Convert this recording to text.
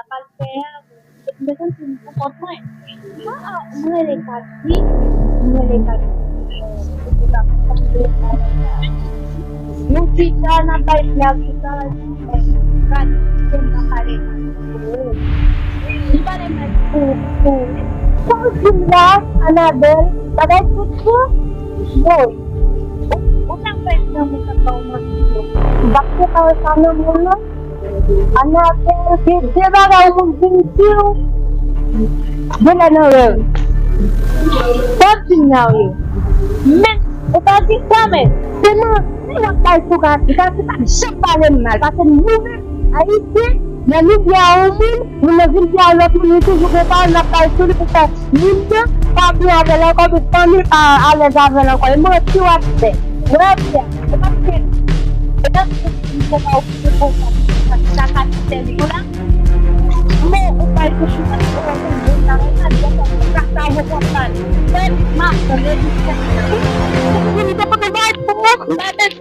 palpea, empiezan a forma muere casi, muere casi. Yung kita na type niya, kita kan na kare. Iba rin may puto. So, sila, another, bagay puto, boy. Unang pwede na mo sa kaumas ito. Bakit ako sana muna? Another, kita ba kayo mag-bintiw? Wala na rin. Something now you. Men, utasi kami. Tidak tahu suka kita sepaling mal. Pasal mungkin itu yang dia umum, mungkin dia alat itu juga tahu nak tahu kita mungkin tapi ada lah kau bertani ada zaman kau yang mesti waktu. Berapa? Berapa? Kita kita tahu kita sangat terlibat. Mau upaya kita orang yang tak tahu apa. Dan mak terlibat. Ini dapat baik pun.